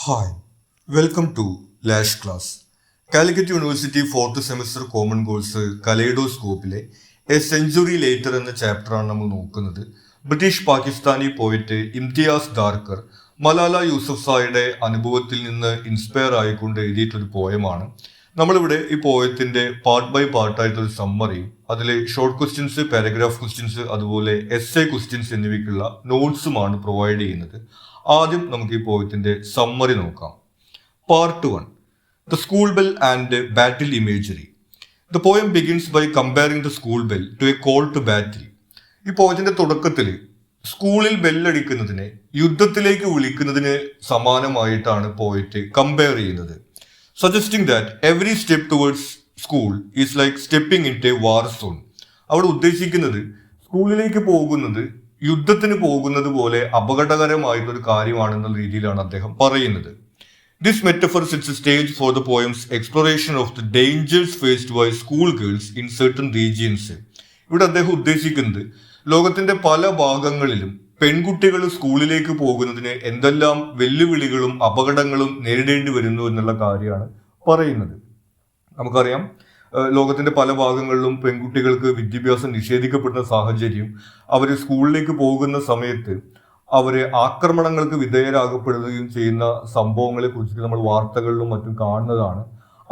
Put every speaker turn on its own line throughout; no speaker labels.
Hi, welcome to Lash Class. Calicut university fourth semester common course കലൈഡോസ്കോപ്പിലെ a century later എന്ന ചാപ്റ്ററാണ് നമ്മൾ നോക്കുന്നത്. ബ്രിട്ടീഷ് പാകിസ്ഥാനി പോയറ്റ് ഇംതിയാസ് ദാർക്കർ മലാല യൂസഫ്സായിയുടെ അനുഭവത്തിൽ നിന്ന് ഇൻസ്പയർ ആയിക്കൊണ്ട് എഴുതിയിട്ടൊരു പോയമാണ്. നമ്മളിവിടെ ഈ പോയത്തിന്റെ പാർട്ട് ബൈ പാർട്ടായിട്ടൊരു സമ്മറിയും അതിലെ ഷോർട്ട് ക്വസ്റ്റ്യൻസ്, പാരഗ്രാഫ് ക്വസ്റ്റ്യൻസ്, അതുപോലെ എസ്സേ ക്വസ്റ്റ്യൻസ് എന്നിവയ്ക്കുള്ള നോട്ട്സുമാണ് പ്രൊവൈഡ് ചെയ്യുന്നത്. ആദ്യം നമുക്ക് ഈ പോയത്തിന്റെ സമ്മറി നോക്കാം. Part 1, The School Bell and Battle Imagery. The poem begins by comparing the school bell to a call to battle. ഈ പോയത്തിന്റെ തുടക്കത്തിൽ സ്കൂളിൽ ബെല്ലടിക്കുന്നതിനെ യുദ്ധത്തിലേക്ക് വിളിക്കുന്നതിന് സമാനമായിട്ടാണ് പോയറ്റ് കമ്പയർ ചെയ്യുന്നത്. Suggesting that every step towards school is like stepping in a war zone. അവിടെ ഉദ്ദേശിക്കുന്നത് സ്കൂളിലേക്ക് പോകുന്നത് യുദ്ധത്തിന് പോകുന്നത് പോലെ അപകടകരമായിട്ടുള്ള കാര്യമാണെന്നുള്ള രീതിയിലാണ് അദ്ദേഹം പറയുന്നത്. This metaphor sets a stage for the poem's exploration of the dangers faced by school girls in certain regions. ഇവിടെ അദ്ദേഹം ഉദ്ദേശിക്കുന്നത് ലോകത്തിന്റെ പല ഭാഗങ്ങളിലും പെൺകുട്ടികൾ സ്കൂളിലേക്ക് പോകുന്നതിന് എന്തെല്ലാം വെല്ലുവിളികളും അപകടങ്ങളും നേരിടേണ്ടി വരുന്നു എന്നുള്ള കാര്യമാണ് പറയുന്നത്. നമുക്കറിയാം, ലോകത്തിന്റെ പല ഭാഗങ്ങളിലും പെൺകുട്ടികൾക്ക് വിദ്യാഭ്യാസം നിഷേധിക്കപ്പെടുന്ന സാഹചര്യം, അവർ സ്കൂളിലേക്ക് പോകുന്ന സമയത്ത് അവര് ആക്രമണങ്ങൾക്ക് വിധേയരാകപ്പെടുകയും ചെയ്യുന്ന സംഭവങ്ങളെ കുറിച്ചിട്ട് നമ്മൾ വാർത്തകളിലും മറ്റും കാണുന്നതാണ്.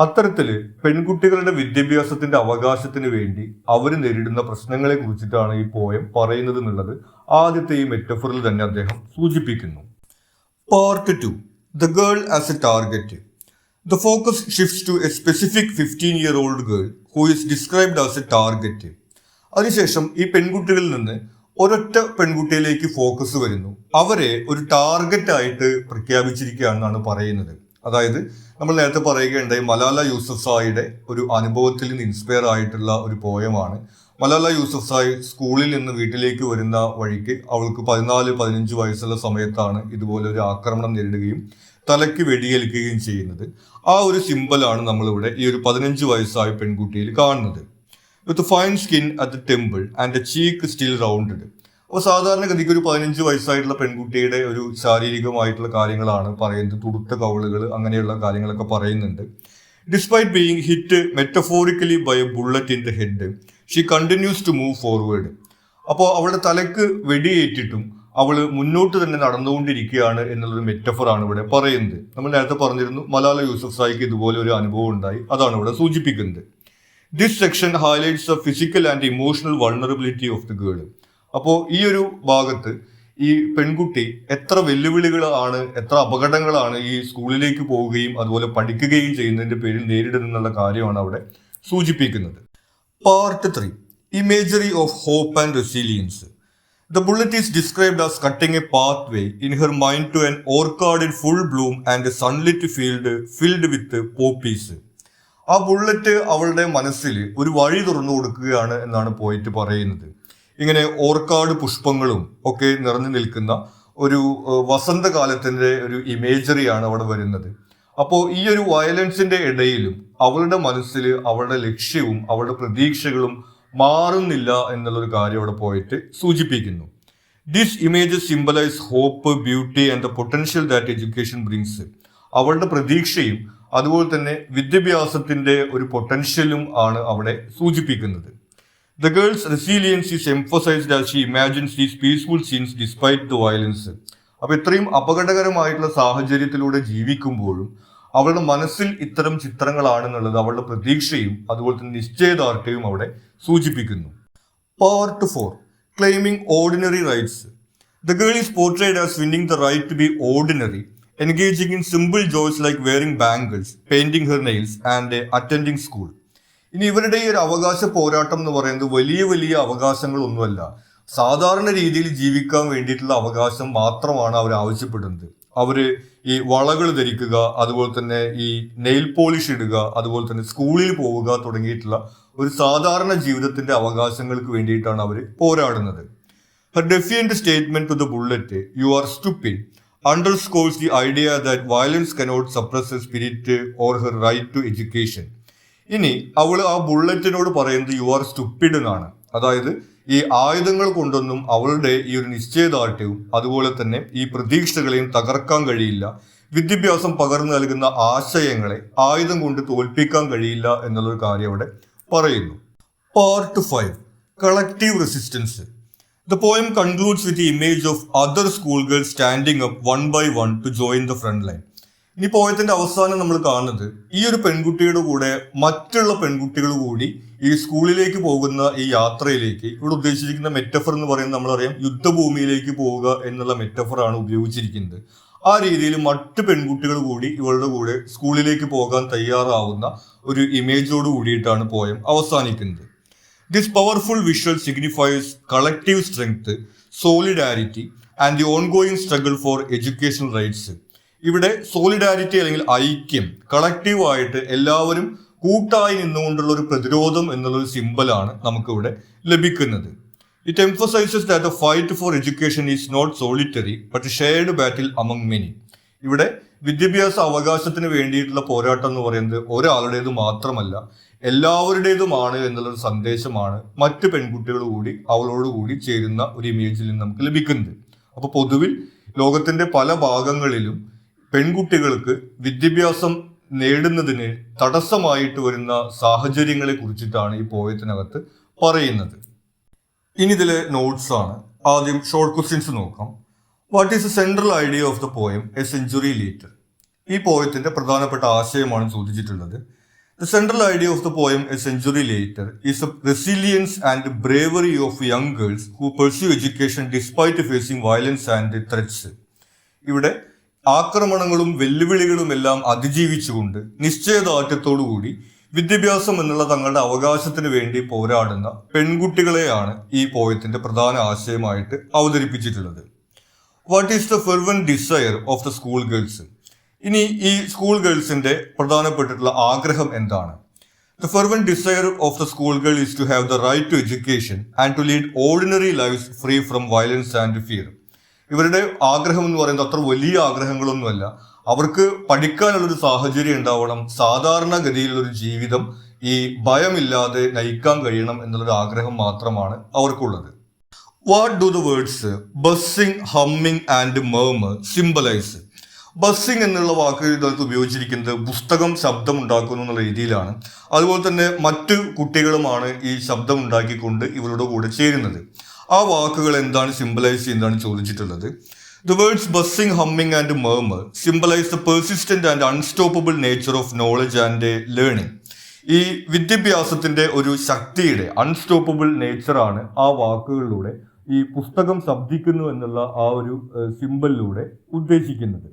അത്തരത്തില് പെൺകുട്ടികളുടെ വിദ്യാഭ്യാസത്തിന്റെ അവകാശത്തിന് വേണ്ടി അവർ നേരിടുന്ന പ്രശ്നങ്ങളെ കുറിച്ചിട്ടാണ് ഈ പോയം പറയുന്നത് എന്നുള്ളത് ആദ്യത്തെ ഈ മെറ്റഫറിൽ തന്നെ അദ്ദേഹം സൂചിപ്പിക്കുന്നു. Part 2, The Girl as a Target. The focus shifts to a specific 15-year-old girl who is described as a target. അതിനുശേഷം ഈ പെൺകുട്ടികളിൽ നിന്ന് ഒരൊറ്റ പെൺകുട്ടിയിലേക്ക് ഫോക്കസ് വരുന്നു. അവരെ ഒരു ടാർഗറ്റ് ആയിട്ട് പ്രഖ്യാപിച്ചിരിക്കുകയാണെന്നാണ് പറയുന്നത്. അതായത് നമ്മൾ നേരത്തെ പറയുകയുണ്ടായി, മലാല യൂസഫ്സായിയുടെ ഒരു അനുഭവത്തിൽ നിന്ന് ഇൻസ്പയർ ആയിട്ടുള്ള ഒരു പോയമാണ്. മലാല യൂസഫ്സായി സ്കൂളിൽ നിന്ന് വീട്ടിലേക്ക് വരുന്ന വഴിക്ക് അവൾക്ക് 14-15 വയസ്സുള്ള സമയത്താണ് ഇതുപോലെ ഒരു ആക്രമണം നേരിടുകയും തലയ്ക്ക് വെടിയേൽക്കുകയും ചെയ്യുന്നത്. ആ ഒരു സിമ്പലാണ് നമ്മളിവിടെ ഈ ഒരു 15 വയസ്സായ പെൺകുട്ടിയിൽ കാണുന്നത്. With a fine skin at the temple and a cheek still rounded. അപ്പോൾ സാധാരണഗതിക്ക് ഒരു 15 വയസ്സായിട്ടുള്ള പെൺകുട്ടിയുടെ ഒരു ശാരീരികമായിട്ടുള്ള കാര്യങ്ങളാണ് പറയുന്നത്. തുടുത്ത കവിളുകൾ, അങ്ങനെയുള്ള കാര്യങ്ങളൊക്കെ പറയുന്നുണ്ട്. Despite being hit metaphorically by a bullet in the head, she continues to move forward. അപ്പോൾ അവളുടെ തലക്ക് വെടിയേറ്റിട്ടും അവൾ മുന്നോട്ട് തന്നെ നടന്നുകൊണ്ടിരിക്കുകയാണ് എന്നുള്ളൊരു മെറ്റഫറാണ് ഇവിടെ പറയുന്നത്. നമ്മൾ നേരത്തെ പറഞ്ഞിരുന്നു, മലാല യൂസഫ്സായിക്ക് ഇതുപോലെ ഒരു അനുഭവം ഉണ്ടായി, അതാണ് ഇവിടെ സൂചിപ്പിക്കുന്നത്. This section highlights the physical and emotional vulnerability of the girl. അപ്പോൾ ഈ ഒരു ഭാഗത്ത് ഈ പെൺകുട്ടി എത്ര വെല്ലുവിളികളാണ്, എത്ര അപകടങ്ങളാണ് ഈ സ്കൂളിലേക്ക് പോവുകയും അതുപോലെ പഠിക്കുകയും ചെയ്യുന്നതിന്റെ പേരിൽ നേരിടുന്നുള്ള കാര്യമാണ് അവിടെ സൂചിപ്പിക്കുന്നത്. Part 3, Imagery of Hope and Resilience. The bullet is described as cutting a pathway in her mind to an orchard in full bloom and a sunlit field filled with poppies. ആ ബുള്ളറ്റ് അവളുടെ മനസ്സിൽ ഒരു വഴി തുറന്നു കൊടുക്കുകയാണ് എന്നാണ് പോയിട്ട് പറയുന്നത്. ഇങ്ങനെ ഓർക്കാഡ് പുഷ്പങ്ങളും ഒക്കെ നിറഞ്ഞു നിൽക്കുന്ന ഒരു വസന്തകാലത്തിന്റെ ഒരു ഇമേജറിയാണ് അവിടെ വരുന്നത്. അപ്പോൾ ഈ ഒരു വയലൻസിന്റെ ഇടയിലും അവളുടെ മനസ്സിൽ അവളുടെ ലക്ഷ്യവും അവളുടെ പ്രതീക്ഷകളും മാറുന്നില്ല എന്നുള്ളൊരു കാര്യം അവിടെ പോയിട്ട് സൂചിപ്പിക്കുന്നു. These images symbolize hope, beauty and the potential that education brings. അവളുടെ പ്രതീക്ഷയും അതുപോലെ തന്നെ വിദ്യാഭ്യാസത്തിന്റെ ഒരു പൊട്ടൻഷ്യലും ആണ് അവിടെ സൂചിപ്പിക്കുന്നത്. The girl's resilience is emphasized as she imagines these peaceful scenes despite the violence. അപ്പോൾ ഇത്രയും അപകടകരമായിട്ടുള്ള സാഹചര്യത്തിലൂടെ ജീവിക്കുമ്പോഴും അവളുടെ മനസ്സിൽ ഇത്തരം ചിത്രങ്ങളാണെന്നുള്ളത് അവളുടെ പ്രതീക്ഷയും അതുപോലെ തന്നെ നിശ്ചയദാർഢ്യവും അവിടെ സൂചിപ്പിക്കുന്നു. Part 4, Claiming Ordinary Rights. The girl is portrayed as winning the right to be ordinary, engaging in simple joys like wearing bangles, painting her nails and attending school. ഇനി ഇവരുടെ ഈ ഒരു അവകാശ പോരാട്ടം എന്ന് പറയുന്നത് വലിയ വലിയ അവകാശങ്ങളൊന്നുമല്ല. സാധാരണ രീതിയിൽ ജീവിക്കാൻ വേണ്ടിയിട്ടുള്ള അവകാശം മാത്രമാണ് അവർ ആവശ്യപ്പെടുന്നത്. അവര് ഈ വളകൾ ധരിക്കുക, അതുപോലെ തന്നെ ഈ നെയിൽ പോളിഷ് ഇടുക, അതുപോലെ തന്നെ സ്കൂളിൽ പോവുക തുടങ്ങിയിട്ടുള്ള ഒരു സാധാരണ ജീവിതത്തിന്റെ അവകാശങ്ങൾക്ക് വേണ്ടിയിട്ടാണ് അവർ പോരാടുന്നത്. Her defiant statement to the bullet, "You are stupid," underscores the idea that violence cannot suppress her spirit or her right to education. ഇനി അവൾ ആ ബുള്ളറ്റിനോട് പറയുന്നത് "യു ആർ സ്റ്റുപ്പിഡ്" എന്നാണ്. അതായത് ഈ ആയുധങ്ങൾ കൊണ്ടൊന്നും അവളുടെ ഈ ഒരു നിശ്ചയദാർഢ്യവും അതുപോലെ തന്നെ ഈ പ്രതീക്ഷകളെയും തകർക്കാൻ കഴിയില്ല. വിദ്യാഭ്യാസം പകർന്നു നൽകുന്ന ആശയങ്ങളെ ആയുധം കൊണ്ട് തോൽപ്പിക്കാൻ കഴിയില്ല എന്നുള്ളൊരു കാര്യം അവിടെ പറയുന്നു. Part 5 collective resistance. The poem concludes with the image of other schoolgirls standing up one by one to join the front line. ഇനി പോയത്തിന്റെ അവസാനം നമ്മൾ കാണുന്നത് ഈ ഒരു പെൺകുട്ടിയുടെ കൂടെ മറ്റുള്ള പെൺകുട്ടികൾ കൂടി ഈ സ്കൂളിലേക്ക് പോകുന്ന ഈ യാത്രയിലേക്ക്, ഇവിടെ ഉദ്ദേശിച്ചിരിക്കുന്ന മെറ്റഫർ എന്ന് പറയുന്നത് നമ്മളറിയാം യുദ്ധഭൂമിയിലേക്ക് പോവുക എന്നുള്ള മെറ്റഫറാണ് ഉപയോഗിച്ചിരിക്കുന്നത്. ആ രീതിയിൽ മറ്റു പെൺകുട്ടികൾ കൂടി ഇവളുടെ കൂടെ സ്കൂളിലേക്ക് പോകാൻ തയ്യാറാവുന്ന ഒരു ഇമേജോട് കൂടിയിട്ടാണ് പോയം അവസാനിക്കുന്നത്. This powerful visual signifies collective strength, solidarity and the ongoing struggle for educational rights. ഇവിടെ സോളിഡാരിറ്റി അല്ലെങ്കിൽ ഐക്യം, കളക്റ്റീവായിട്ട് എല്ലാവരും കൂട്ടായി നിന്നുകൊണ്ടുള്ള ഒരു പ്രതിരോധം എന്നുള്ളൊരു സിമ്പലാണ് നമുക്കിവിടെ ലഭിക്കുന്നത്. It emphasizes that the fight for education is not solitary but a shared battle among many. ഇവിടെ വിദ്യാഭ്യാസ അവകാശത്തിന് വേണ്ടിയിട്ടുള്ള പോരാട്ടം എന്ന് പറയുന്നത് ഒരാളുടേത് മാത്രമല്ല, എല്ലാവരുടേതുമാണ് എന്നുള്ളൊരു സന്ദേശമാണ് മറ്റ് പെൺകുട്ടികൾ കൂടി അവളോടുകൂടി ചേരുന്ന ഒരു ഇമേജിൽ നിന്ന് നമുക്ക് ലഭിക്കുന്നത്. അപ്പോൾ പൊതുവിൽ ലോകത്തിന്റെ പല ഭാഗങ്ങളിലും പെൺകുട്ടികൾക്ക് വിദ്യാഭ്യാസം നേടുന്നതിന് തടസ്സമായിട്ട് വരുന്ന സാഹചര്യങ്ങളെ കുറിച്ചിട്ടാണ് ഈ പോയത്തിനകത്ത് പറയുന്നത്. ഇനി ഇതിലെ നോട്ട്സ് ആണ്. ആദ്യം ഷോർട്ട് ക്വസ്റ്റ്യൻസ് നോക്കാം. What is the central idea of the poem A century later? ഈ പോയത്തിന്റെ പ്രധാനപ്പെട്ട ആശയമാണ് ചോദിച്ചിട്ടുള്ളത്. The central idea of the poem A Century Later is the resilience and bravery of young girls who pursue education despite facing violence and threats. ഇവിടെ ആക്രമണങ്ങളും വെല്ലുവിളികളും എല്ലാം അതിജീവിച്ചുകൊണ്ട് നിശ്ചയദാർഢ്യത്തോടുകൂടി വിദ്യാഭ്യാസം എന്നുള്ള തങ്ങളുടെ അവകാശത്തിന് വേണ്ടി പോരാടുന്ന പെൺകുട്ടികളെയാണ് ഈ പോയത്തിന്റെ പ്രധാന ആശയമായിട്ട് അവതരിപ്പിച്ചിട്ടുള്ളത്. What is the fervent desire of the school girls? ഇനി ഈ സ്കൂൾ ഗേൾസിന്റെ പ്രധാനപ്പെട്ടിട്ടുള്ള ആഗ്രഹം എന്താണ്? The fervent desire of the schoolgirl is to have the right to education and to lead ordinary lives free from violence and fear. ഇവരുടെ ആഗ്രഹം എന്ന് പറയുന്നത് അത്ര വലിയ ആഗ്രഹങ്ങളൊന്നുമല്ല. അവർക്ക് പഠിക്കാനുള്ളൊരു സാഹചര്യം ഉണ്ടാവണം, സാധാരണഗതിയിലുള്ളൊരു ജീവിതം ഈ ഭയമില്ലാതെ നയിക്കാൻ കഴിയണം എന്നുള്ളൊരു ആഗ്രഹം മാത്രമാണ് അവർക്കുള്ളത്. What do the words buzzing, humming and മർമർ symbolise? Buzzing എന്നുള്ള വാക്ക് ഇതിനകത്ത് ഉപയോഗിച്ചിരിക്കുന്നത് പുസ്തകം ശബ്ദം ഉണ്ടാക്കുന്നു എന്നുള്ള രീതിയിലാണ്. അതുപോലെ തന്നെ മറ്റു കുട്ടികളുമാണ് ഈ ശബ്ദം ഉണ്ടാക്കിക്കൊണ്ട് ഇവരുടെ കൂടെ ചേരുന്നത്. ആ വാക്കുകൾ എന്താണ് സിംബലൈസ് ചെയ്യുന്നതാണ് ചോദിച്ചിട്ടുള്ളത്. The words buzzing, humming and murmur symbolize the persistent and unstoppable nature of knowledge and learning. ഈ വിദ്യാഭ്യാസത്തിന്റെ ഒരു ശക്തിയുടെ അൺസ്റ്റോപ്പബിൾ നേച്ചറാണ് ആ വാക്കുകളിലൂടെ, ഈ പുസ്തകം ശബ്ദിക്കുന്നു എന്നുള്ള ആ ഒരു സിംബലിലൂടെ ഉദ്ദേശിക്കുന്നത്.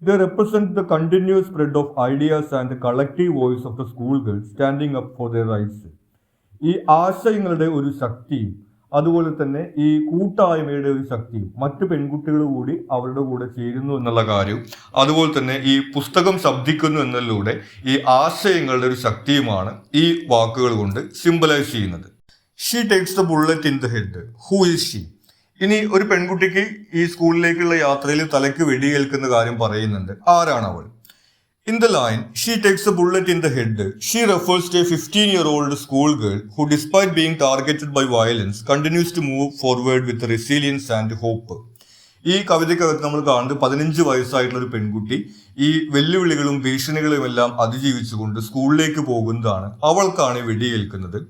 They represent the continuous spread of ideas and the collective voice of the schoolgirls standing up for their rights. ഈ ആശയങ്ങളുടെ ഒരു ശക്തിയും അതുപോലെ തന്നെ ഈ കൂട്ടായ്മയുടെ ഒരു ശക്തിയും മറ്റു പെൺകുട്ടികൾ കൂടി അവരുടെ കൂടെ ചേരുന്നു എന്നുള്ള കാര്യവും അതുപോലെ തന്നെ ഈ പുസ്തകം ശബ്ദിക്കുന്നു എന്നതിലൂടെ ഈ ആശയങ്ങളുടെ ഒരു ശക്തിയുമാണ് ഈ വാക്കുകൾ കൊണ്ട് സിംബലൈസ് ചെയ്യുന്നത്. She takes the bullet in the head. Who is she? ഇനി ഒരു പെൺകുട്ടിക്ക് ഈ സ്കൂളിലേക്കുള്ള യാത്രയിൽ തലയ്ക്ക് വെടിയേൽക്കുന്ന കാര്യം പറയുന്നുണ്ട്. ആരാണ് അവൾ? In the line, she takes a bullet in the head, she refers to a 15-year-old schoolgirl who, despite being targeted by violence, continues to move forward with resilience and hope. ഈ കവിതയ്ക്കകത്ത് നമ്മൾ കാണുന്നത് 15 വയസ്സായിട്ടുള്ള ഒരു പെൺകുട്ടി ഈ വെല്ലുവിളികളും ഭീഷണികളും എല്ലാം അതിജീവിച്ചുകൊണ്ട് സ്കൂളിലേക്ക് പോകുന്നതാണ്. അവൾക്കാണ് വെടിയേൽക്കുന്നത്.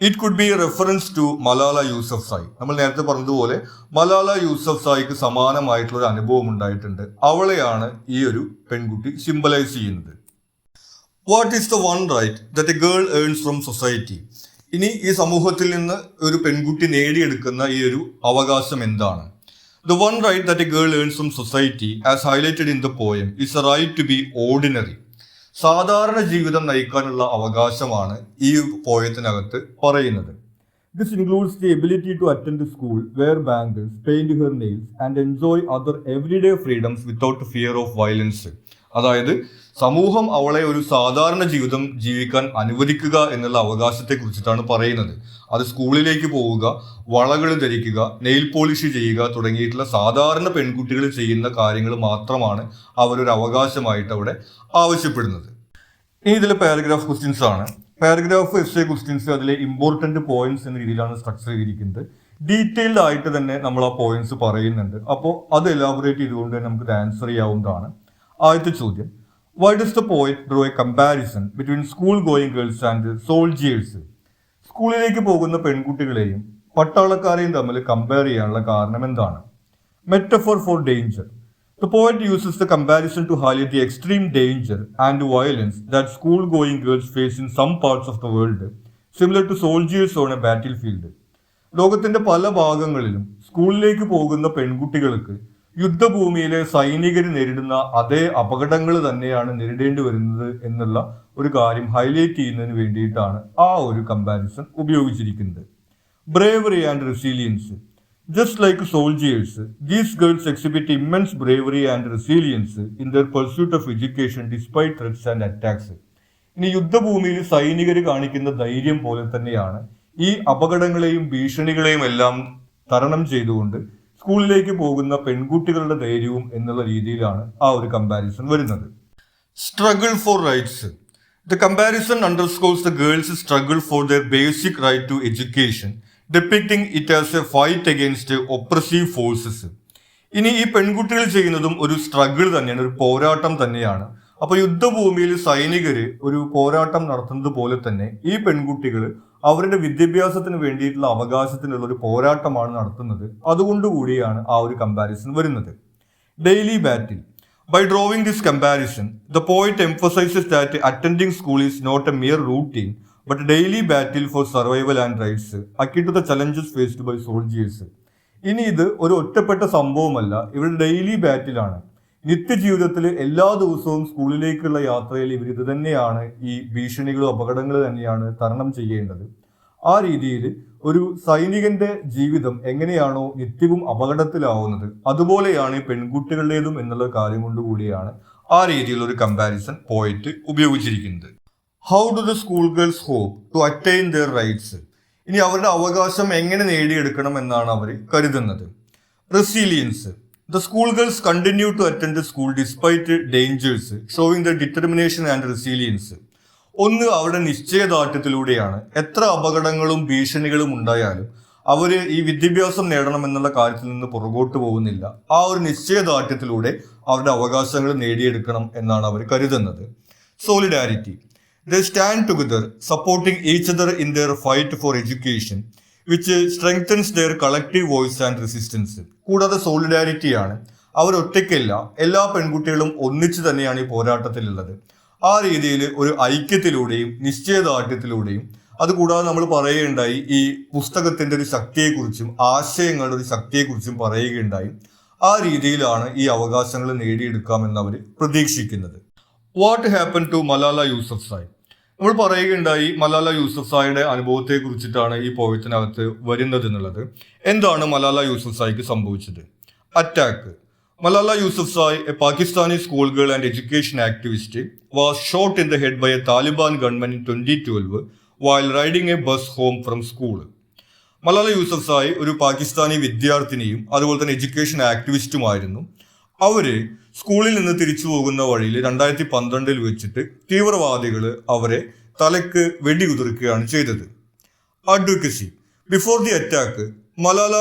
It could be reference to Malala Yousafzai. നമ്മൾ നേരത്തെ പറഞ്ഞതുപോലെ മലാല യൂസഫ്സായിക്ക് സമാനമായിട്ടുള്ള ഒരു അനുഭവം ഉണ്ടായിട്ടുണ്ട്. അവളെയാണ് ഈ ഒരു പെൺകുട്ടി സിംബലൈസ് ചെയ്യുന്നത്. What is the one right that a girl earns from society? ഇനി ഈ സമൂഹത്തിൽ നിന്ന് ഒരു പെൺകുട്ടി നേടിയെടുക്കുന്ന ഈ ഒരു അവകാശം എന്താണ്? The one right that a girl earns from society, as highlighted in the poem, is a right to be ordinary. സാധാരണ ജീവിതം നയിക്കാനുള്ള അവകാശമാണ് ഈ പോയത്തിനകത്ത് പറയുന്നത്. This includes the ability to attend school, wear bangles, paint her nails and enjoy other everyday freedoms without fear of violence. അതായത് സമൂഹം അവളെ ഒരു സാധാരണ ജീവിതം ജീവിക്കാൻ അനുവദിക്കുക എന്നുള്ള അവകാശത്തെ കുറിച്ചിട്ടാണ് പറയുന്നത്. അത് സ്കൂളിലേക്ക് പോവുക, വളകൾ ധരിക്കുക, നെയിൽ പോളിഷ് ചെയ്യുക തുടങ്ങിയിട്ടുള്ള സാധാരണ പെൺകുട്ടികൾ ചെയ്യുന്ന കാര്യങ്ങൾ മാത്രമാണ് അവരൊരു അവകാശമായിട്ട് അവിടെ ആവശ്യപ്പെടുന്നത്. ഇനി ഇതിലെ പാരഗ്രാഫ് ക്വസ്റ്റ്യൻസ് ആണ്. പാരഗ്രാഫ് എസ്സേ ക്വസ്റ്റ്യൻസ് അതിലെ ഇമ്പോർട്ടന്റ് പോയിന്റ്സ് എന്ന രീതിയിലാണ് സ്ട്രക്ചർ ചെയ്തിരിക്കുന്നത്. ഡീറ്റെയിൽഡ് ആയിട്ട് തന്നെ നമ്മൾ ആ പോയിന്റ്സ് പറയുന്നുണ്ട്. അപ്പോൾ അത് എലാബറേറ്റ് ചെയ്തുകൊണ്ട് തന്നെ നമുക്ക് ആൻസർ ചെയ്യാവുന്നതാണ്. ആദ്യത്തെ ചോദ്യം, why does the poet draw a comparison between school going girls and soldiers? സ്കൂളിലേക്ക് പോകുന്ന പെൺകുട്ടികളെയും പട്ടാളക്കാരെയും തമ്മിൽ കമ്പയർ ചെയ്യാനുള്ള കാരണം എന്താണ്? Metaphor for danger. The poet uses the comparison to highlight the extreme danger and violence that school-going girls face in some parts of the world, similar to soldiers on a battlefield. ലോകത്തിന്റെ പല ഭാഗങ്ങളിലും സ്കൂളിലേക്ക് പോകുന്ന പെൺകുട്ടികൾക്ക് യുദ്ധഭൂമിയിലെ സൈനികർ നേരിടുന്ന അതേ അപകടങ്ങൾ തന്നെയാണ് നേരിടേണ്ടി വരുന്നത് എന്നുള്ള ഒരു കാര്യം ഹൈലൈറ്റ് ചെയ്യുന്നതിന് വേണ്ടിയിട്ടാണ് ആ ഒരു കമ്പാരിസൺ ഉപയോഗിച്ചിരിക്കുന്നത്. Bravery and resilience. Just like soldiers, these girls exhibit immense bravery and resilience in their pursuit of education despite threats and attacks. ഇനി യുദ്ധഭൂമിയിൽ സൈനികർ കാണിക്കുന്ന ധൈര്യം പോലെ തന്നെയാണ് ഈ അപകടങ്ങളെയും ഭീഷണികളെയും എല്ലാം തരണം ചെയ്തുകൊണ്ട് സ്കൂളിലേക്ക് പോകുന്ന പെൺകുട്ടികളുടെ ധൈര്യവും എന്നുള്ള രീതിയിലാണ് ആ ഒരു കമ്പാരിസൺ വരുന്നത്. Struggle for rights. The comparison underscores the girls' struggle for their basic right to education, depicting it as a fight against oppressive forces. ഇനി ഈ പെൺകുട്ടികൾ ചെയ്യുന്നതും ഒരു സ്ട്രഗിൾ തന്നെയാണ്, ഒരു പോരാട്ടം തന്നെയാണ്. അപ്പോൾ യുദ്ധഭൂമിയിൽ സൈനികർ ഒരു പോരാട്ടം നടത്തുന്നത് പോലെ തന്നെ ഈ പെൺകുട്ടികൾ അവരുടെ വിദ്യാഭ്യാസത്തിന് വേണ്ടിയിട്ടുള്ള അവകാശത്തിനുള്ള ഒരു പോരാട്ടമാണ് നടത്തുന്നത്. അതുകൊണ്ടുകൂടിയാണ് ആ ഒരു കമ്പാരിസൺ വരുന്നത്. Daily battle. By drawing this comparison, the poet emphasizes that attending school is not a mere routine, but a daily battle for survival and rights, akin to the challenges faced by soldiers. ഇനി ഇത് ഒരു ഒറ്റപ്പെട്ട സംഭവമല്ല, ഇവരുടെ daily ബാറ്റിലാണ്. നിത്യജീവിതത്തിൽ എല്ലാ ദിവസവും സ്കൂളിലേക്കുള്ള യാത്രയിൽ ഇവർ ഇത് തന്നെയാണ്, ഈ ഭീഷണികളും അപകടങ്ങൾ തന്നെയാണ് തരണം ചെയ്യേണ്ടത്. ആ രീതിയിൽ ഒരു സൈനികന്റെ ജീവിതം എങ്ങനെയാണോ നിത്യവും അപകടത്തിലാവുന്നത് അതുപോലെയാണ് ഈ പെൺകുട്ടികളുടേതും എന്നുള്ള കാര്യം കൊണ്ടുകൂടിയാണ് ആ രീതിയിലുള്ള ഒരു കമ്പാരിസൺ പോയിന്റ് ഉപയോഗിച്ചിരിക്കുന്നത്. How do the school girls hope to attain their rights? ഇനി അവരുടെ അവകാശം എങ്ങനെ നേടിയെടുക്കണം എന്നാണ് അവർ കരുതുന്നത്. Resilience. The school girls continue to attend school despite dangers, showing the determination and resilience. ഒന്ന് അവരുടെ നിശ്ചയദാർഢ്യത്തിലൂടെയാണ്. എത്ര അപകടങ്ങളും ഭീഷണികളും ഉണ്ടായാലും അവർ ഈ വിദ്യാഭ്യാസം നേടണം എന്നുള്ള കാര്യത്തിൽ നിന്ന് പുറകോട്ട് പോകുന്നില്ല. ആ ഒരു നിശ്ചയദാർഢ്യത്തിലൂടെ അവരുടെ അവകാശങ്ങൾ നേടിയെടുക്കണം എന്നാണ് അവർ കരുതുന്നത്. Solidarity. They stand together, supporting each other in their fight for education, which strengthens their collective voice and resistance. കൂടാതെ സോളിഡാരിറ്റിയാണ്. അവർ ഒറ്റയ്ക്കല്ല, എല്ലാ പെൺകുട്ടികളും ഒന്നിച്ചു തന്നെയാണ് ഈ പോരാട്ടത്തിലുള്ളത്. ആ രീതിയിൽ ഒരു ഐക്യത്തിലൂടെയും നിശ്ചയദാർഢ്യത്തിലൂടെയും, അതുകൂടാതെ നമ്മൾ പറയുകയുണ്ടായി ഈ പുസ്തകത്തിന്റെ ഒരു ശക്തിയെക്കുറിച്ചും ആശയങ്ങളുടെ ഒരു ശക്തിയെക്കുറിച്ചും പറയുകയുണ്ടായി. ആ രീതിയിലാണ് ഈ അവകാശങ്ങൾ നേടിയെടുക്കാമെന്ന് അവർ പ്രതീക്ഷിക്കുന്നത്. What happen to Malala Yousafzai? നമ്മൾ പറയുകയുണ്ടായി മലാല യൂസഫ്സായിയുടെ അനുഭവത്തെ കുറിച്ചിട്ടാണ് ഈ പോയത്തിനകത്ത് വരുന്നത് എന്നുള്ളത്. എന്താണ് മലാല യൂസഫ്സായിക്ക് സംഭവിച്ചത്? Attack. Malala Yousafzai, a Pakistani schoolgirl and education activist, was shot in the head by a Taliban gunman in 2012 while riding a bus home from school. Malala Yousafzai ഒരു പാകിസ്ഥാനി വിദ്യാർത്ഥിനിയും അതുപോലെ തന്നെ എഡ്യൂക്കേഷൻ ആക്ടിവിസ്റ്റുമായിരുന്നു. അവര് സ്കൂളിൽ നിന്ന് തിരിച്ചു പോകുന്ന വഴിയിൽ 2012 വെച്ചിട്ട് തീവ്രവാദികൾ അവരെ തലക്ക് വെടിയുതിർക്കുകയാണ് ചെയ്തത്. Advocacy. Before the attack, Malala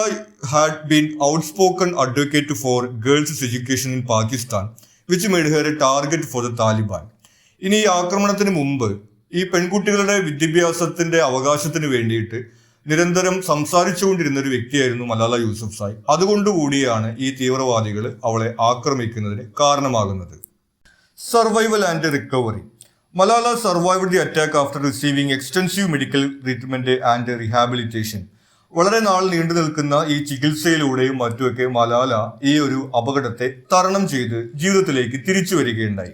had been outspoken advocate for girls' education in Pakistan, which made her a target for the Taliban. ഇനി ഈ ആക്രമണത്തിന് മുമ്പ് ഈ പെൺകുട്ടികളുടെ വിദ്യാഭ്യാസത്തിന്റെ അവകാശത്തിന് വേണ്ടിയിട്ട് നിരന്തരം സംസാരിച്ചുകൊണ്ടിരുന്ന ഒരു വ്യക്തിയായിരുന്നു മലാല യൂസഫ്സായി. അതുകൊണ്ടുകൂടിയാണ് ഈ തീവ്രവാദികൾ അവളെ ആക്രമിക്കുന്നതിന് കാരണമാകുന്നത്. Survival and recovery. Malala survived the attack after receiving extensive medical treatment and rehabilitation. വളരെ നാൾ നീണ്ടു നിൽക്കുന്ന ഈ ചികിത്സയിലൂടെയും മറ്റുമൊക്കെ മലാല ഈ ഒരു അപകടത്തെ തരണം ചെയ്ത് ജീവിതത്തിലേക്ക് തിരിച്ചു വരികയുണ്ടായി.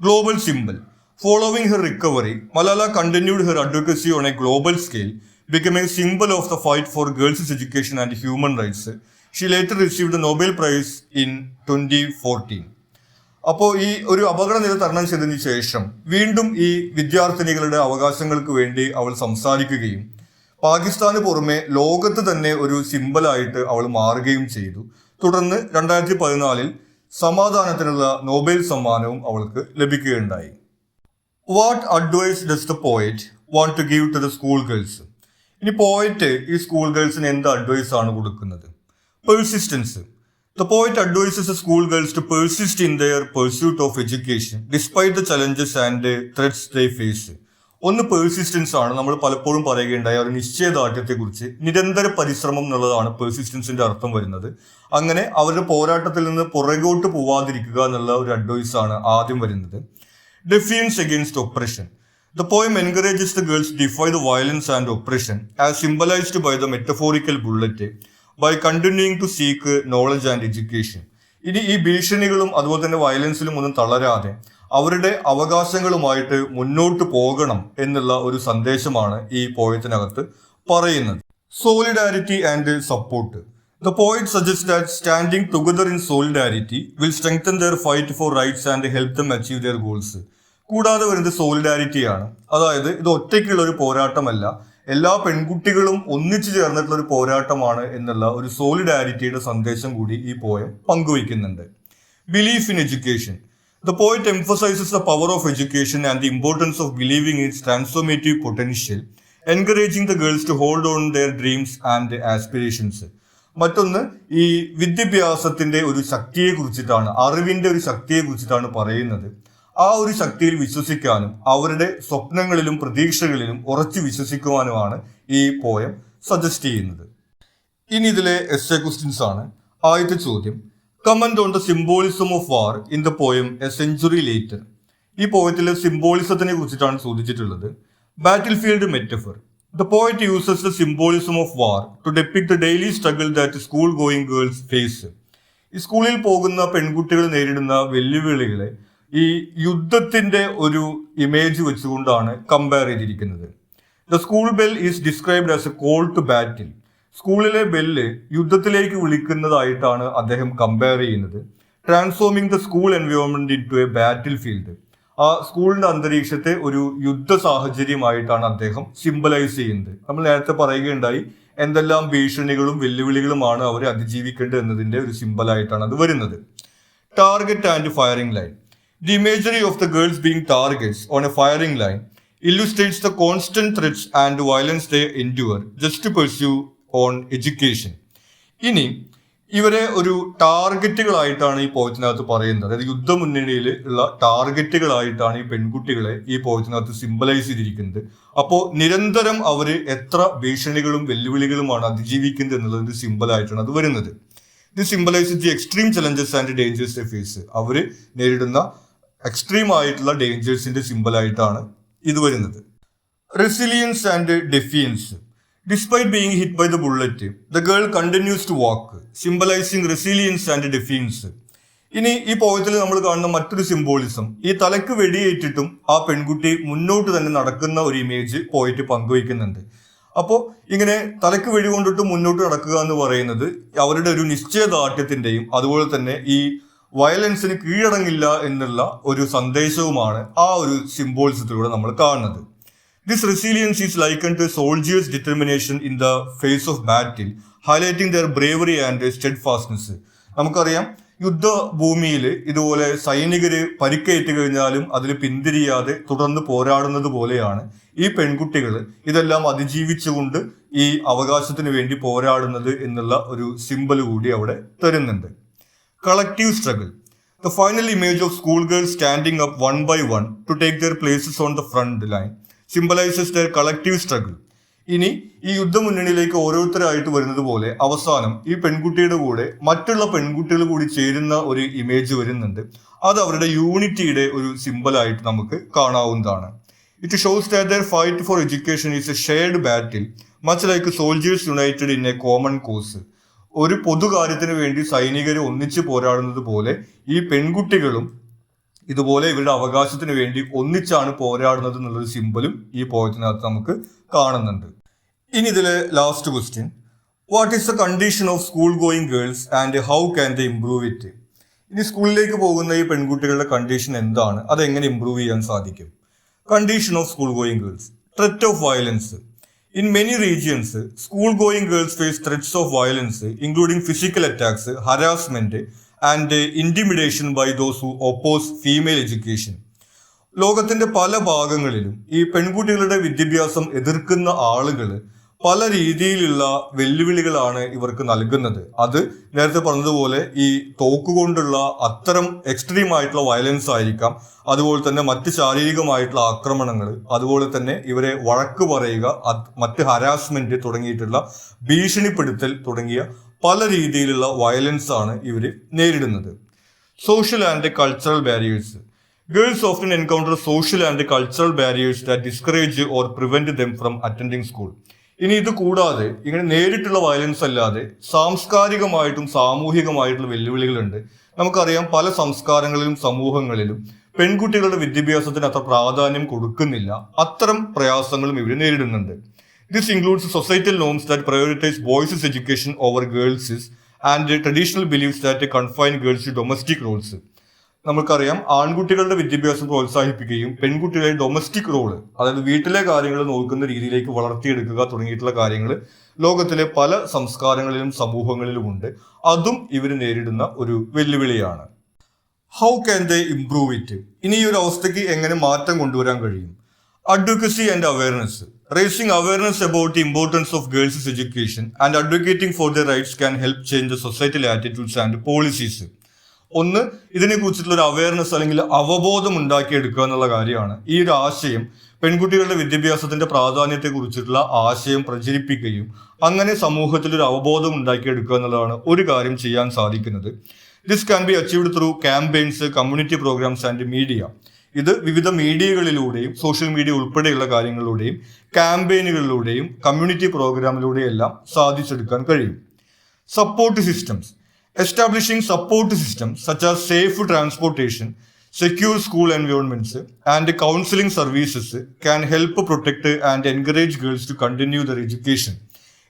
Global symbol. Following her recovery, Malala continued her advocacy on a global scale, becoming a symbol of the fight for girls' education and human rights. She later received the Nobel Prize in 2014. അപ്പോൾ ഈ ഒരു അപകടനില തരണം ചെയ്തതിനു ശേഷം വീണ്ടും ഈ വിദ്യാർത്ഥിനികളുടെ അവകാശങ്ങൾക്ക് വേണ്ടി അവൾ സംസാരിക്കുകയും പാകിസ്ഥാന് പുറമെ ലോകത്ത് തന്നെ ഒരു സിംബലായിട്ട് അവൾ മാറുകയും ചെയ്തു. തുടർന്ന് 2014 സമാധാനത്തിനുള്ള നോബൽ സമ്മാനവും അവൾക്ക് ലഭിക്കുകയുണ്ടായി. What advice does the poet want to give to the school girls? ഇനി പോയറ്റ് ഈ സ്കൂൾ ഗേൾസിന് എന്ത് അഡ്വൈസ് ആണ് കൊടുക്കുന്നത്? Persistence. The poet advises the schoolgirls to persist in their pursuit of education despite the challenges and the threats they face. ഒന്ന് persistence ആണ്. നമ്മൾ പലപ്പോഴും പറയുകയുണ്ടായ ഒരു നിശ്ചയദാർഢ്യത്തെക്കുറിച്ച് നിരന്തര പരിശ്രമം എന്നുള്ളതാണ് പേഴ്സിസ്റ്റൻസിന്റെ അർത്ഥം വരുന്നത്. അങ്ങനെ അവരുടെ പോരാട്ടത്തിൽ നിന്ന് പുറകോട്ട് പോവാതിരിക്കുക എന്നുള്ള ഒരു അഡ്വൈസ് ആണ് ആദ്യം വരുന്നത്. Defiance against oppression. The poem encourages the girls to defy the violence and oppression as symbolized by the metaphorical bullet by continuing to seek knowledge and education. ഇനി ഈ ഭീഷണികളും അതുപോലെ തന്നെ വയലൻസിലും ഒന്നും തളരാതെ അവരുടെ അവകാശങ്ങളുമായിട്ട് മുന്നോട്ട് പോകണം എന്നുള്ള ഒരു സന്ദേശമാണ് ഈ പോയത്തിനകത്ത് പറയുന്നത്. Solidarity and support. The poet suggests that standing together in solidarity will strengthen their fight for rights and help them achieve their goals. കൂടാതെ വരുന്നത് സോളിഡാരിറ്റിയാണ്. അതായത് ഇത് ഒറ്റയ്ക്കുള്ള ഒരു പോരാട്ടമല്ല, എല്ലാ പെൺകുട്ടികളും ഒന്നിച്ചു ചേർന്നിട്ടുള്ള ഒരു പോരാട്ടമാണ് എന്നുള്ള ഒരു സോളിഡാരിറ്റിയുടെ സന്ദേശം കൂടി ഈ പോയം പങ്കുവയ്ക്കുന്നുണ്ട്. Belief in education. The poet emphasizes the power of education and the importance of believing in its transformative potential, encouraging the girls to hold on their dreams and aspirations. മറ്റൊന്ന് ഈ വിദ്യാഭ്യാസത്തിന്റെ ഒരു ശക്തിയെ കുറിച്ചിട്ടാണ്, അറിവിന്റെ ഒരു ശക്തിയെ കുറിച്ചിട്ടാണ് പറയുന്നത്. ആ ഒരു ശക്തിയിൽ വിശ്വസിക്കാനും അവരുടെ സ്വപ്നങ്ങളിലും പ്രതീക്ഷകളിലും ഉറച്ചു വിശ്വസിക്കുവാനുമാണ് ഈ പോയം സജസ്റ്റ് ചെയ്യുന്നത്. ഇനി ഇതിലെ എസ്സേ ക്വസ്റ്റ്യൻസ് ആണ്. ആദ്യത്തെ ചോദ്യം, comment on the symbolism of war in the poem A century later. ഈ പോയത്തിലെ സിംബോളിസത്തിനെ കുറിച്ചിട്ടാണ് ചോദിച്ചിട്ടുള്ളത്. ബാറ്റിൽ field metaphor. The poet uses the symbolism of war to depict the daily struggle that school-going girls face. ഈ സ്കൂളിൽ പോകുന്ന പെൺകുട്ടികൾ നേരിടുന്ന വെല്ലുവിളികളെ ഈ യുദ്ധത്തിന്റെ ഒരു ഇമേജ് വെച്ചുകൊണ്ടാണ് കമ്പയർ ചെയ്തിരിക്കുന്നത്. The school bell is described as a call to battle. സ്കൂളിലെ ബെല്ല് യുദ്ധത്തിലേക്ക് വിളിക്കുന്നതായിട്ടാണ് അദ്ദേഹം കമ്പയർ ചെയ്യുന്നത്. Transforming the school environment into a battlefield. ആ സ്കൂളിന്റെ അന്തരീക്ഷത്തെ ഒരു യുദ്ധ സാഹചര്യമായിട്ടാണ് അദ്ദേഹം സിംബലൈസ് ചെയ്യുന്നത്. നമ്മൾ നേരത്തെ പറയുകയുണ്ടായി എന്തെല്ലാം ഭീഷണികളും വെല്ലുവിളികളുമാണ് അവരെ അതിജീവിക്കേണ്ടത് എന്നതിന്റെ ഒരു സിംബലായിട്ടാണ് അത് വരുന്നത്. Target and firing line. The imagery of the girls being targets on A firing line illustrates the constant threats and violence they endure just to pursue on education. ഇനി ഇവരെ ഒരു ടാർഗറ്റുകളായിട്ടാണ് ഈ പോയത്തിനകത്ത് പറയുന്നത്. അതായത് യുദ്ധമുന്നണിയിൽ ഉള്ള ടാർഗറ്റുകളായിട്ടാണ് ഈ പെൺകുട്ടികളെ ഈ പോയത്തിനകത്ത് സിംബലൈസ് ചെയ്തിരിക്കുന്നത്. അപ്പോൾ നിരന്തരം അവർ എത്ര ഭീഷണികളും വെല്ലുവിളികളുമാണ് അതിജീവിക്കുന്നത് എന്നുള്ളതിന്റെ സിംബലായിട്ടാണ് അത് വരുന്നത്. ഇത് symbolise the extreme challenges and dangers they face. അവർ നേരിടുന്ന എക്സ്ട്രീം ആയിട്ടുള്ള ഡേഞ്ചേഴ്സിന്റെ സിംബലായിട്ടാണ് ഇത് വരുന്നത്. Resilience and defiance. Despite being hit by the bullet, the girl continues to walk, symbolizing resilience and defiance. ഇനി ഈ പോയത്തിൽ നമ്മൾ കാണുന്ന മറ്റൊരു സിംബോളിസം, ഈ തലക്ക് വെടിയേറ്റിട്ടും ആ പെൺകുട്ടി മുന്നോട്ട് തന്നെ നടക്കുന്ന ഒരു ഇമേജ് പോയിട്ട് പങ്കുവയ്ക്കുന്നുണ്ട്. അപ്പോൾ ഇങ്ങനെ തലക്ക് വെടി കൊണ്ടിട്ട് മുന്നോട്ട് നടക്കുക എന്ന് പറയുന്നത് അവരുടെ ഒരു നിശ്ചയദാർഢ്യത്തിന്റെയും അതുപോലെ തന്നെ ഈ വയലൻസിന് കീഴടങ്ങില്ല എന്നുള്ള ഒരു സന്ദേശവുമാണ് ആ ഒരു സിംബോളിസത്തിലൂടെ നമ്മൾ കാണുന്നത്. This resilience is likened to a soldier's determination in the face of battle, highlighting their bravery and steadfastness. നമുക്കറിയാം യുദ്ധഭൂമിയിൽ ഇതുപോലെ സൈനികര് പരിക്കേറ്റ് കഴിഞ്ഞാലും അതിൽ പിന്തിരിയാതെ തുടർന്ന് പോരാടുന്നത് പോലെയാണ് ഈ പെൺകുട്ടികൾ ഇതെല്ലാം അതിജീവിച്ചുകൊണ്ട് ഈ അവകാശത്തിന് വേണ്ടി പോരാടുന്നത് എന്നുള്ള ഒരു സിംബൽ കൂടി അവിടെ തരുന്നുണ്ട്. Collective struggle. The final image of schoolgirls standing up one by one to take their places on the front line symbolizes their collective struggle. ഇനി ഈ യുദ്ധമുന്നണിയിലേക്ക് ഓരോരുത്തരായിട്ട് വരുന്നത് പോലെ അവസാനം ഈ പെൺകുട്ടിയുടെ കൂടെ മറ്റുള്ള പെൺകുട്ടികൾ കൂടി ചേരുന്ന ഒരു ഇമേജ് വരുന്നുണ്ട്. അത് അവരുടെ യൂണിറ്റിയുടെ ഒരു സിംബലായിട്ട് നമുക്ക് കാണാവുന്നതാണ്. It shows that their fight for education is a shared battle, much like soldiers united in a common cause. ഒരു പൊതുകാര്യത്തിന് വേണ്ടി സൈനികർ ഒന്നിച്ച് പോരാടുന്നത് പോലെ ഈ പെൺകുട്ടികളും ഇതുപോലെ ഇവരുടെ അവകാശത്തിന് വേണ്ടി ഒന്നിച്ചാണ് പോരാടുന്നത് എന്നുള്ളൊരു സിംബലും ഈ പോയത്തിനകത്ത് നമുക്ക് കാണുന്നുണ്ട്. ഇനി ഇതിലെ last question, what is the condition of school going girls and how can they improve it? ഇനി സ്കൂളിലേക്ക് പോകുന്ന ഈ പെൺകുട്ടികളുടെ കണ്ടീഷൻ എന്താണ്, അതെങ്ങനെ ഇംപ്രൂവ് ചെയ്യാൻ സാധിക്കും? Condition of school going girls. Threat of violence. In many regions, school-going girls face threats of violence, including physical attacks, harassment, and intimidation by those who oppose female education. ലോകത്തിന്റെ പല ഭാഗങ്ങളിലും ഈ പെൺകുട്ടികളുടെ വിദ്യാഭ്യാസം എതിർക്കുന്ന ആളുകൾ പല രീതിയിലുള്ള വെല്ലുവിളികളാണ് ഇവർക്ക് നൽകുന്നത്. അത് നേരത്തെ പറഞ്ഞതുപോലെ ഈ തോക്കുകൊണ്ടുള്ള അത്തരം എക്സ്ട്രീം ആയിട്ടുള്ള വയലൻസ് ആയിരിക്കാം, അതുപോലെ തന്നെ മറ്റ് ശാരീരികമായിട്ടുള്ള ആക്രമണങ്ങൾ, അതുപോലെ തന്നെ ഇവരെ വഴക്ക് പറയുക, മറ്റ് ഹരാസ്മെന്റ് തുടങ്ങിയിട്ടുള്ള ഭീഷണിപ്പെടുത്തൽ തുടങ്ങിയ പല രീതിയിലുള്ള വയലൻസ് ആണ് ഇവർ നേരിടുന്നത്. Social and cultural barriers. Girls often encounter social and cultural barriers that discourage or prevent them from attending school. ഇനി ഇത് കൂടാതെ ഇങ്ങനെ നേരിട്ടുള്ള വയലൻസ് അല്ലാതെ സാംസ്കാരികമായിട്ടും സാമൂഹികമായിട്ടുള്ള വെല്ലുവിളികളുണ്ട്. നമുക്കറിയാം, പല സംസ്കാരങ്ങളിലും സമൂഹങ്ങളിലും പെൺകുട്ടികളുടെ വിദ്യാഭ്യാസത്തിന് അത്ര പ്രാധാന്യം കൊടുക്കുന്നില്ല. അത്തരം പ്രയാസങ്ങളും ഇവർ നേരിടുന്നുണ്ട്. This includes societal norms that prioritize boys education over girls and traditional beliefs that confine girls to domestic roles. നമുക്കറിയാം, ആൺകുട്ടികളുടെ വിദ്യാഭ്യാസം പ്രോത്സാഹിപ്പിക്കുകയും പെൺകുട്ടികളെ ഡൊമസ്റ്റിക് റോള്, അതായത് വീട്ടിലെ കാര്യങ്ങൾ നോക്കുന്ന രീതിയിലേക്ക് വളർത്തിയെടുക്കുക തുടങ്ങിയിട്ടുള്ള കാര്യങ്ങൾ ലോകത്തിലെ പല സംസ്കാരങ്ങളിലും സമൂഹങ്ങളിലുമുണ്ട്. അതും ഇവർ നേരിടുന്ന ഒരു വെല്ലുവിളിയാണ്. How can they improve it? ഇനി ഈ ഒരു അവസ്ഥയ്ക്ക് എങ്ങനെ മാറ്റം കൊണ്ടുവരാൻ കഴിയും? Advocacy and awareness. Raising awareness about the importance of girls' education and advocating for their rights can help change the societal attitudes and policies. ഒന്ന്, ഇതിനെ കുറിച്ചിട്ടുള്ള ഒരു അവയർനെസ് അല്ലെങ്കിൽ അവബോധം ഉണ്ടാക്കിയെടുക്കുക എന്നുള്ള കാര്യമാണ്. ഈ ഒരു ആശയം, പെൺകുട്ടികളുടെ വിദ്യാഭ്യാസത്തിന്റെ പ്രാധാന്യത്തെ കുറിച്ചിട്ടുള്ള ആശയം പ്രചരിപ്പിക്കുകയും അങ്ങനെ സമൂഹത്തിൽ ഒരു അവബോധം ഉണ്ടാക്കിയെടുക്കുക എന്നുള്ളതാണ് ഒരു കാര്യം ചെയ്യാൻ സാധിക്കുന്നത്. This can be achieved through campaigns, community programmes and media. ഇത് വിവിധ മീഡിയകളിലൂടെയും സോഷ്യൽ മീഡിയ ഉൾപ്പെടെയുള്ള കാര്യങ്ങളിലൂടെയും ക്യാമ്പയിനുകളിലൂടെയും കമ്മ്യൂണിറ്റി പ്രോഗ്രാമിലൂടെയും എല്ലാം സാധിച്ചെടുക്കാൻ കഴിയും. Support systems. Establishing support systems such as safe transportation, secure school environments, and counseling services can help protect and encourage girls to continue their education.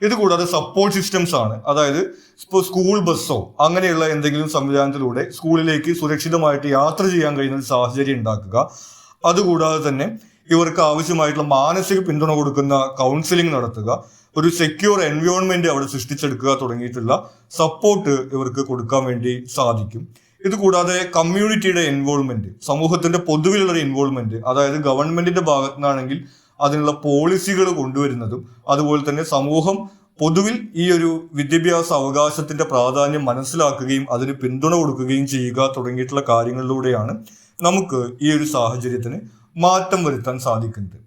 ഇത് കൂടാതെ support systems ആണ്, അതായത് ഇപ്പോൾ സ്കൂൾ ബസ്സോ അങ്ങനെയുള്ള എന്തെങ്കിലും സംവിധാനത്തിലൂടെ സ്കൂളിലേക്ക് സുരക്ഷിതമായിട്ട് യാത്ര ചെയ്യാൻ കഴിയുന്ന ഒരു സാഹചര്യം ഉണ്ടാക്കുക. അതുകൂടാതെ തന്നെ ഇവർക്ക് ആവശ്യമായിട്ടുള്ള മാനസിക പിന്തുണ കൊടുക്കുന്ന കൗൺസിലിംഗ് നടത്തുക, ഒരു സെക്യൂർ എൻവയോൺമെന്റ് അവിടെ സൃഷ്ടിച്ചെടുക്കുക തുടങ്ങിയിട്ടുള്ള സപ്പോർട്ട് ഇവർക്ക് കൊടുക്കാൻ വേണ്ടി സാധിക്കും. ഇത് കൂടാതെ കമ്മ്യൂണിറ്റിയുടെ ഇൻവോൾവ്മെന്റ്, സമൂഹത്തിന്റെ പൊതുവിലുള്ള ഇൻവോൾവ്മെന്റ്, അതായത് ഗവൺമെന്റിന്റെ ഭാഗത്തു നിന്നാണെങ്കിൽ അതിനുള്ള പോളിസികൾ കൊണ്ടുവരുന്നതും, അതുപോലെ തന്നെ സമൂഹം പൊതുവിൽ ഈ ഒരു വിദ്യാഭ്യാസ അവകാശത്തിന്റെ പ്രാധാന്യം മനസ്സിലാക്കുകയും അതിന് പിന്തുണ കൊടുക്കുകയും ചെയ്യുക തുടങ്ങിയിട്ടുള്ള കാര്യങ്ങളിലൂടെയാണ് നമുക്ക് ഈ ഒരു സാഹചര്യത്തിന് മാറ്റം വരുത്താൻ സാധിക്കുന്നത്.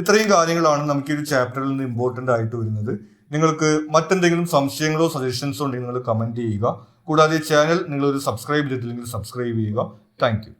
ഇത്രയും കാര്യങ്ങളാണ് നമുക്ക് ഈ ഒരു ചാപ്റ്ററിൽ നിന്ന് ഇമ്പോർട്ടൻ്റ് ആയിട്ട് വരുന്നത്. നിങ്ങൾക്ക് മറ്റെന്തെങ്കിലും സംശയങ്ങളോ സജഷൻസോ ഉണ്ടെങ്കിൽ നിങ്ങൾ കമൻറ്റ് ചെയ്യുക. കൂടാതെ ചാനൽ നിങ്ങളൊരു സബ്സ്ക്രൈബ് ചെയ്തിട്ടില്ലെങ്കിൽ സബ്സ്ക്രൈബ് ചെയ്യുക. Thank you.